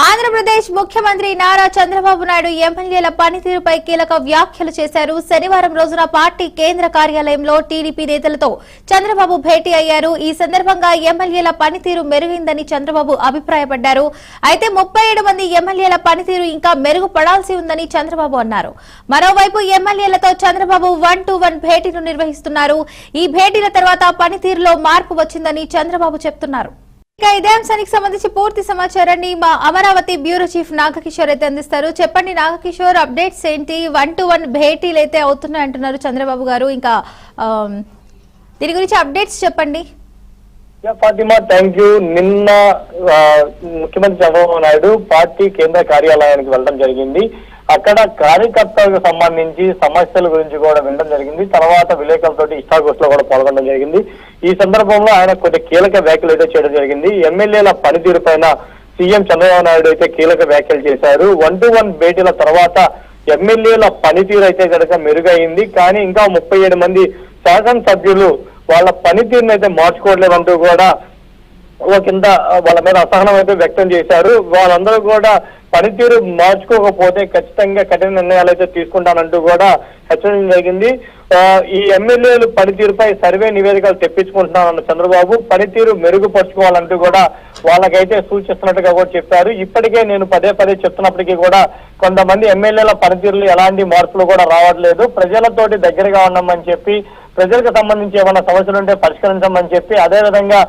ఆంధ్రప్రదేశ్ ముఖ్యమంత్రి నారా చంద్రబాబు నాయుడు ఎమ్మెల్యేల పనితీరుపై కీలక వ్యాఖ్యలు చేశారు. శనివారం రోజున పార్టీ కేంద్ర కార్యాలయంలో టీడీపీ నేతలతో చంద్రబాబు భేటీ అయ్యారు. ఈ సందర్భంగా ఎమ్మెల్యేల పనితీరు మెరుగైందని చంద్రబాబు అభిప్రాయపడ్డారు. అయితే 37 మంది ఎమ్మెల్యేల పనితీరు ఇంకా మెరుగుపడాల్సి ఉందని చంద్రబాబు అన్నారు. మరోవైపు ఎమ్మెల్యేలతో చంద్రబాబు 1-to-1 భేటీలు నిర్వహిస్తున్నారు. ఈ భేటీల తర్వాత పనితీరులో మార్పు వచ్చిందని చంద్రబాబు చెప్తున్నారు. ఇక ఇదే అంశానికి సంబంధించి పూర్తి సమాచారాన్ని మా అమరావతి బ్యూరో చీఫ్ నాగకిషోర్ అయితే అందిస్తారు. చెప్పండి నాగకిషోర్, అప్డేట్స్ ఏంటి? 1-to-1 భేటీలు అయితే అవుతున్నాయి అంటున్నారు చంద్రబాబు గారు. ఇంకా దీని గురించి అప్డేట్స్ చెప్పండి. Fatima, thank you. నిన్న ముఖ్యమంత్రి చంద్రబాబు నాయుడు పార్టీ కేంద్ర కార్యాలయానికి వెళ్ళడం జరిగింది. అక్కడ కార్యకర్తలకు సంబంధించి సమస్యల గురించి కూడా వినడం జరిగింది. తర్వాత విలేకరులతోటి ఇష్టాగోష్ఠిలో కూడా పాల్గొనడం జరిగింది. ఈ సందర్భంలో ఆయన కొన్ని కీలక వ్యాఖ్యలు అయితే చేయడం జరిగింది. ఎమ్మెల్యేల పనితీరు పైన సీఎం చంద్రబాబు నాయుడు అయితే కీలక వ్యాఖ్యలు చేశారు. 1-to-1 భేటీల తర్వాత ఎమ్మెల్యేల పనితీరు అయితే కనుక మెరుగైంది. కానీ ఇంకా 37 మంది శాసనసభ్యులు వాళ్ళ పనితీరును అయితే మార్చుకోవట్లేదంటూ కూడా కింద వాళ్ళ మీద అసహనం అయితే వ్యక్తం చేశారు. వాళ్ళందరూ కూడా పనితీరు మార్చుకోకపోతే ఖచ్చితంగా కఠిన నిర్ణయాలు అయితే తీసుకుంటానంటూ కూడా హెచ్చరించడం జరిగింది. ఈ ఎమ్మెల్యేలు పనితీరుపై సర్వే నివేదికలు తెప్పించుకుంటున్నానన్న చంద్రబాబు పనితీరు మెరుగుపరుచుకోవాలంటూ కూడా వాళ్ళకైతే సూచిస్తున్నట్టుగా కూడా చెప్పారు. ఇప్పటికే నేను పదే చెప్తున్నప్పటికీ కూడా కొంతమంది ఎమ్మెల్యేల పనితీరులు ఎలాంటి మార్పులు కూడా రావట్లేదు. ప్రజలతోటి దగ్గరగా ఉన్నామని చెప్పి, ప్రజలకు సంబంధించి ఏమైనా సమస్యలు ఉంటే పరిష్కరించమని చెప్పి, అదేవిధంగా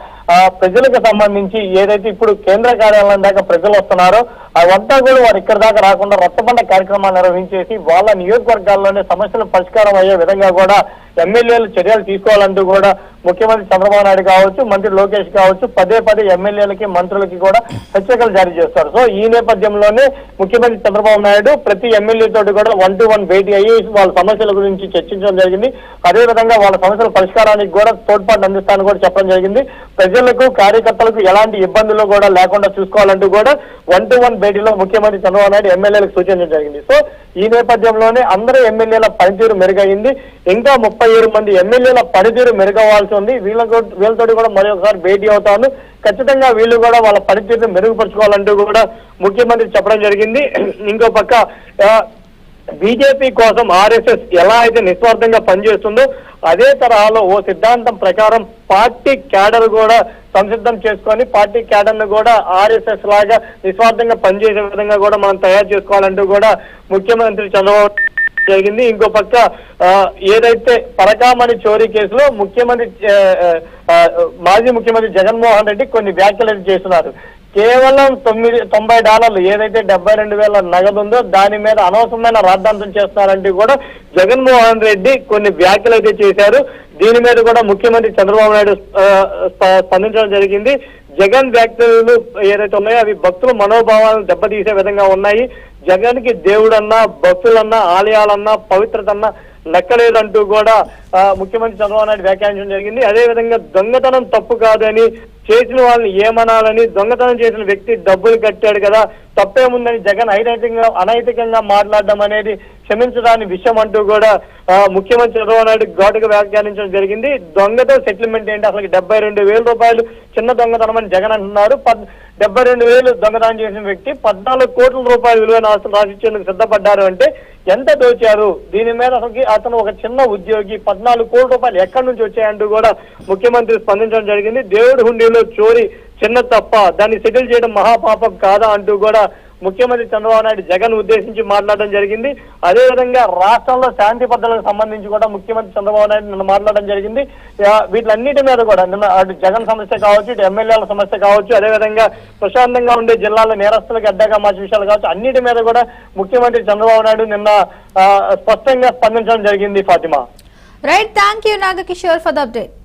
ప్రజలకు సంబంధించి ఏదైతే ఇప్పుడు కేంద్ర కార్యాలయం దాకా ప్రజలు వస్తున్నారో అవంతా కూడా వారు ఇక్కడ దాకా రాకుండా రచ్చబండ కార్యక్రమాలు నిర్వహించేసి వాళ్ళ నియోజకవర్గాల్లోనే సమస్యలు పరిష్కారం అయ్యే విధంగా కూడా ఎమ్మెల్యేలు చర్యలు తీసుకోవాలంటూ కూడా ముఖ్యమంత్రి చంద్రబాబు నాయుడు కావచ్చు, మంత్రి లోకేష్ కావచ్చు పదే ఎమ్మెల్యేలకి మంత్రులకి కూడా హెచ్చరికలు జారీ చేస్తారు. సో ఈ నేపథ్యంలోనే ముఖ్యమంత్రి చంద్రబాబు నాయుడు ప్రతి ఎమ్మెల్యే తోటి కూడా 1-to-1 భేటీ అయ్యి వాళ్ళ సమస్యల గురించి చర్చించడం జరిగింది. అదేవిధంగా వాళ్ళ సమస్యల పరిష్కారానికి కూడా తోడ్పాటు అందిస్తానని కూడా చెప్పడం జరిగింది. ప్రజలకు, కార్యకర్తలకు ఎలాంటి ఇబ్బందులు కూడా లేకుండా చూసుకోవాలంటూ కూడా 1-to-1 భేటీలో ముఖ్యమంత్రి చంద్రబాబు నాయుడు ఎమ్మెల్యేలకు సూచించడం జరిగింది. సో ఈ నేపథ్యంలోనే అందరూ ఎమ్మెల్యేల పనితీరు మెరుగైంది. ఇంకా 37 మంది ఎమ్మెల్యేల పనితీరు మెరుగవ్వాల్సి ఉంది. వీళ్ళతో కూడా మరొకసారి భేటీ అవుతాను. ఖచ్చితంగా వీళ్ళు కూడా వాళ్ళ పనితీరును మెరుగుపరుచుకోవాలంటూ కూడా ముఖ్యమంత్రి చెప్పడం జరిగింది. ఇంకో పక్క బీజేపీ కోసం ఆర్ఎస్ఎస్ ఎలా అయితే నిస్వార్థంగా పనిచేస్తుందో అదే తరహాలో ఓ సిద్ధాంతం ప్రకారం పార్టీ క్యాడర్ కూడా సంసిద్ధం చేసుకొని పార్టీ క్యాడర్ ను కూడా ఆర్ఎస్ఎస్ లాగా నిస్వార్థంగా పనిచేసే విధంగా కూడా మనం తయారు చేసుకోవాలంటూ కూడా ముఖ్యమంత్రి చంద్రబాబు జరిగింది. ఇంకో పక్క ఏదైతే పరకామణి చోరీ కేసులో మాజీ ముఖ్యమంత్రి జగన్మోహన్ రెడ్డి కొన్ని వ్యాఖ్యలు చేస్తున్నారు. కేవలం $90 ఏదైతే 72,000 నగదు ఉందో దాని మీద అనవసరమైన రాద్ధాంతం చేస్తున్నారంటూ కూడా జగన్మోహన్ రెడ్డి కొన్ని వ్యాఖ్యలు అయితే చేశారు. దీని మీద కూడా ముఖ్యమంత్రి చంద్రబాబు నాయుడు స్పందించడం జరిగింది. జగన్ వ్యాఖ్యలు ఏదైతే ఉన్నాయో అవి భక్తుల మనోభావాలను దెబ్బతీసే విధంగా ఉన్నాయి. జగన్ కి దేవుడన్నా, భక్తులన్నా, ఆలయాలన్నా, పవిత్రతన్నా లెక్కలేదంటూ కూడా ముఖ్యమంత్రి చంద్రబాబు నాయుడు వ్యాఖ్యానించడం జరిగింది. అదేవిధంగా దొంగతనం తప్పు కాదని, చేసిన వాళ్ళని ఏమనాలని, దొంగతనం చేసిన వ్యక్తి డబ్బులు కట్టాడు కదా తప్పేముందని జగన్ అనైతికంగా మాట్లాడడం అనేది క్షమించడాని విషయం అంటూ కూడా ముఖ్యమంత్రి చంద్రబాబు నాయుడు ఘాటుగా వ్యాఖ్యానించడం జరిగింది. దొంగతో సెటిల్మెంట్ ఏంటి? అసలు 72,000 రూపాయలు చిన్న దొంగతనం అని జగన్ అంటున్నారు. 72,000 దొంగతనం చేసిన వ్యక్తి 14 కోట్ల రూపాయల విలువైన ఆస్తులు రాసిచ్చేందుకు సిద్ధపడ్డారు అంటే ఎంత దోచారు? దీని మీద అతను ఒక చిన్న ఉద్యోగి 14 కోట్ల రూపాయలు ఎక్కడి నుంచి వచ్చాయంటూ కూడా ముఖ్యమంత్రి స్పందించడం జరిగింది. దేవుడి హుండీలో చోరీ చిన్న తప్ప, దాన్ని సెటిల్ చేయడం మహాపాపం కాదా అంటూ కూడా ముఖ్యమంత్రి చంద్రబాబు నాయుడు జగన్ ఉద్దేశించి మాట్లాడడం జరిగింది. అదేవిధంగా రాష్ట్రంలో శాంతి భద్రతలకు సంబంధించి కూడా ముఖ్యమంత్రి చంద్రబాబు నాయుడు నిన్న మాట్లాడడం జరిగింది. వీటన్నిటి మీద కూడా నిన్న అటు జగన్ సమస్య కావచ్చు, ఇటు ఎమ్మెల్యేల సమస్య కావచ్చు, అదేవిధంగా ప్రశాంతంగా ఉండే జిల్లాలో నేరస్తులకు అడ్డగా మార్చే విషయాలు కావచ్చు, అన్నిటి మీద కూడా ముఖ్యమంత్రి చంద్రబాబు నాయుడు నిన్న స్పష్టంగా స్పందించడం జరిగింది. Fatima, right, thank you Nagakishore for the update.